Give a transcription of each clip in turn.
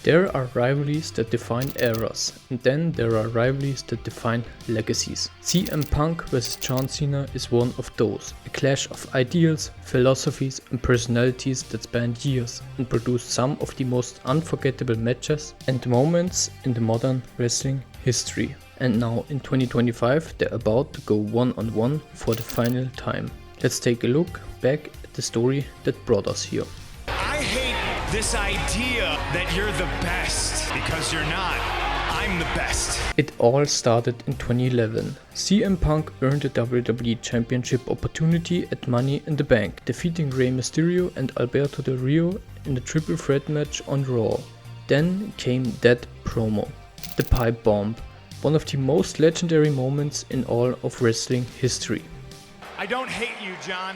There are rivalries that define eras, and then there are rivalries that define legacies. CM Punk vs John Cena is one of those, a clash of ideals, philosophies and personalities that spanned years and produced some of the most unforgettable matches and moments in the modern wrestling history. And now in 2025 they're about to go one-on-one for the final time. Let's take a look back at the story that brought us here. This idea that you're the best, because you're not. I'm the best. It all started in 2011. CM Punk earned a WWE Championship opportunity at Money in the Bank, defeating Rey Mysterio and Alberto Del Rio in the triple threat match on Raw. Then came that promo, the Pipebomb, one of the most legendary moments in all of wrestling history. I don't hate you, John.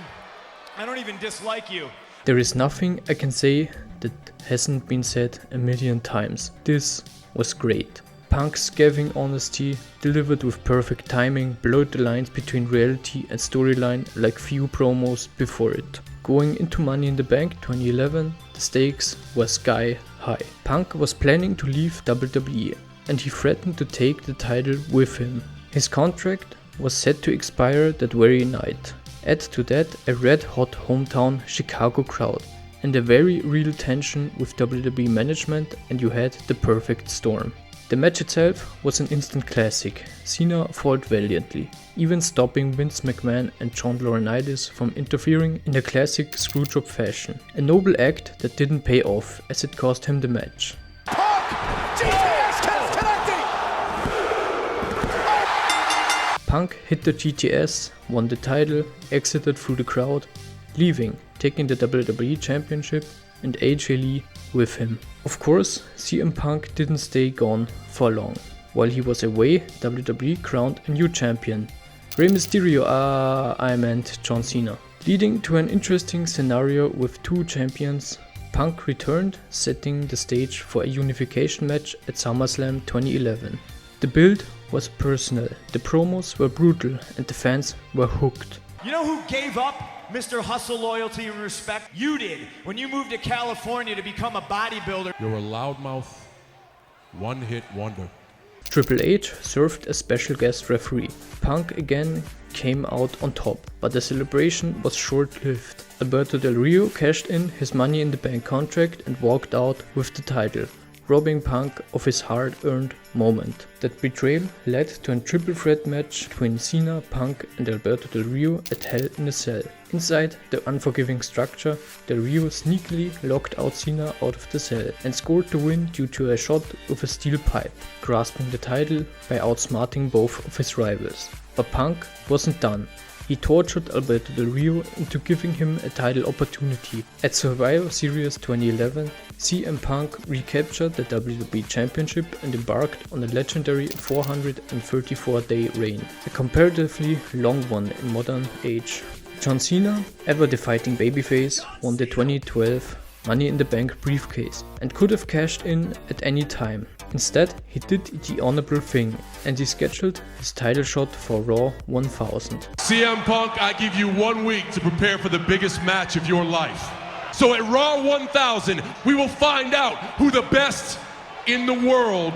I don't even dislike you. There is nothing I can say that hasn't been said a million times. This was great. Punk's scathing honesty, delivered with perfect timing, blurred the lines between reality and storyline like few promos before it. Going into Money in the Bank 2011, the stakes were sky high. Punk was planning to leave WWE and he threatened to take the title with him. His contract was set to expire that very night. Add to that a red-hot hometown Chicago crowd and a very real tension with WWE management, and you had the perfect storm. The match itself was an instant classic. Cena fought valiantly, even stopping Vince McMahon and John Laurinaitis from interfering in a classic screwjob fashion. A noble act that didn't pay off as it cost him the match. Punk hit the GTS, won the title, exited through the crowd, leaving, taking the WWE Championship and AJ Lee with him. Of course, CM Punk didn't stay gone for long. While he was away, WWE crowned a new champion. Rey Mysterio, I meant John Cena. Leading to an interesting scenario with two champions, Punk returned, setting the stage for a unification match at SummerSlam 2011. The build was personal, the promos were brutal and the fans were hooked. You know who gave up Mr. Hustle loyalty and respect? You did, when you moved to California to become a bodybuilder. You're a loudmouth, one-hit wonder. Triple H served as special guest referee. Punk again came out on top, but the celebration was short-lived. Alberto Del Rio cashed in his Money in the Bank contract and walked out with the title, robbing Punk of his hard-earned moment. That betrayal led to a triple threat match between Cena, Punk and Alberto Del Rio at Hell in a Cell. Inside the unforgiving structure, Del Rio sneakily locked out Cena out of the cell and scored the win due to a shot with a steel pipe, grasping the title by outsmarting both of his rivals. But Punk wasn't done. He tortured Alberto Del Rio into giving him a title opportunity. At Survivor Series 2011, CM Punk recaptured the WWE Championship and embarked on a legendary 434-day reign, a comparatively long one in modern age. John Cena, ever the fighting babyface, won the 2012 Money in the Bank briefcase and could have cashed in at any time. Instead, he did the honorable thing and he scheduled his title shot for Raw 1000. CM Punk, I give you 1 week to prepare for the biggest match of your life. So at Raw 1000, we will find out who the best in the world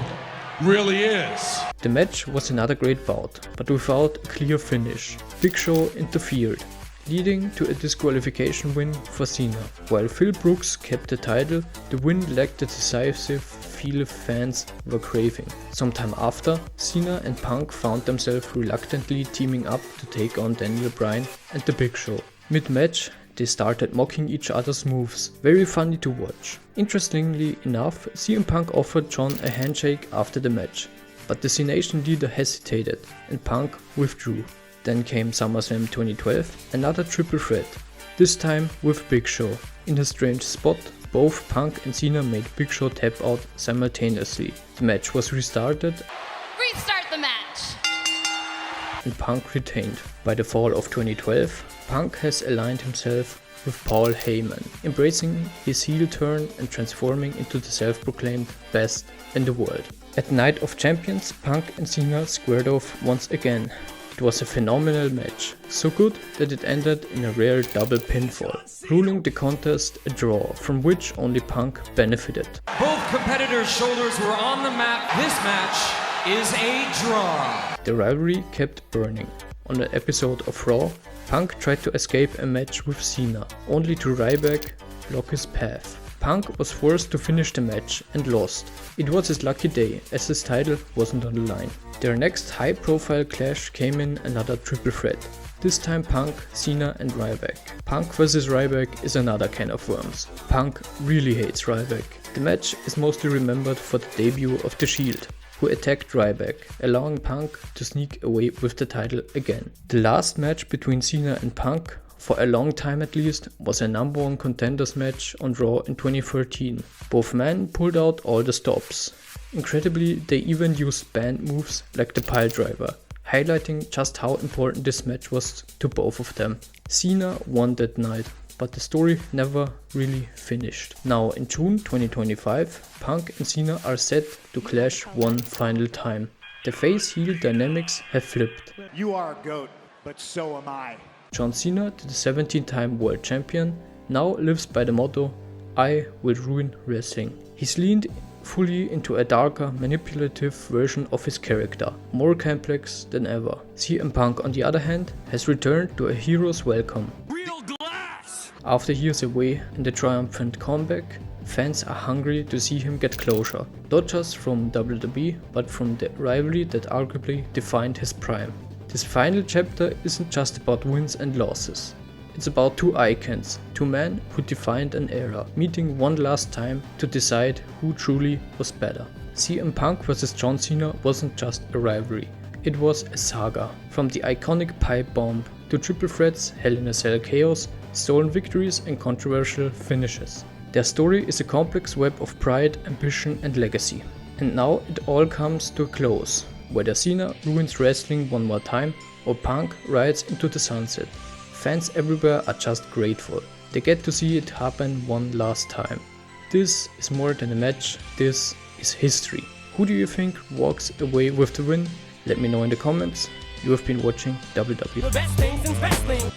really is. The match was another great bout, but without a clear finish. Big Show interfered, leading to a disqualification win for Cena. While Phil Brooks kept the title, the win lacked the decisive feel fans were craving. Sometime after, Cena and Punk found themselves reluctantly teaming up to take on Daniel Bryan and the Big Show. Mid-match, they started mocking each other's moves, very funny to watch. Interestingly enough, CM Punk offered John a handshake after the match, but the C-Nation leader hesitated and Punk withdrew. Then came SummerSlam 2012, another triple threat, this time with Big Show. In a strange spot, both Punk and Cena made Big Show tap out simultaneously. The match was restarted. Restart the match! And Punk retained. By the fall of 2012, Punk has aligned himself with Paul Heyman, embracing his heel turn and transforming into the self-proclaimed best in the world. At Night of Champions, Punk and Cena squared off once again. It was a phenomenal match, so good that it ended in a rare double pinfall, ruling the contest a draw, from which only Punk benefited. Both competitors' shoulders were on the mat. This match is a draw. The rivalry kept burning. On an episode of Raw, Punk tried to escape a match with Cena, only to Ryback block his path. Punk was forced to finish the match and lost. It was his lucky day, as his title wasn't on the line. Their next high-profile clash came in another triple threat. This time Punk, Cena and Ryback. Punk vs Ryback is another can of worms. Punk really hates Ryback. The match is mostly remembered for the debut of The Shield, who attacked Ryback, allowing Punk to sneak away with the title again. The last match between Cena and Punk, for a long time at least, was a #1 contenders match on Raw in 2013. Both men pulled out all the stops. Incredibly, they even used banned moves like the piledriver, highlighting just how important this match was to both of them. Cena won that night, but the story never really finished. Now in June 2025, Punk and Cena are set to clash one final time. The face-heel dynamics have flipped. You are a GOAT, but so am I. John Cena, the 17-time world champion, now lives by the motto, "I will ruin wrestling." He's leaned fully into a darker, manipulative version of his character, more complex than ever. CM Punk, on the other hand, has returned to a hero's welcome. Real glass! After years away and a triumphant comeback, fans are hungry to see him get closure, not just from WWE, but from the rivalry that arguably defined his prime. This final chapter isn't just about wins and losses. It's about two icons, two men who defined an era, meeting one last time to decide who truly was better. CM Punk vs John Cena wasn't just a rivalry, it was a saga. From the iconic Pipebomb to triple threats, Hell in a Cell chaos, stolen victories and controversial finishes. Their story is a complex web of pride, ambition and legacy. And now it all comes to a close. Whether Cena ruins wrestling one more time or Punk rides into the sunset, fans everywhere are just grateful. They get to see it happen one last time. This is more than a match, this is history. Who do you think walks away with the win? Let me know in the comments. You have been watching WWE. The best things in wrestling.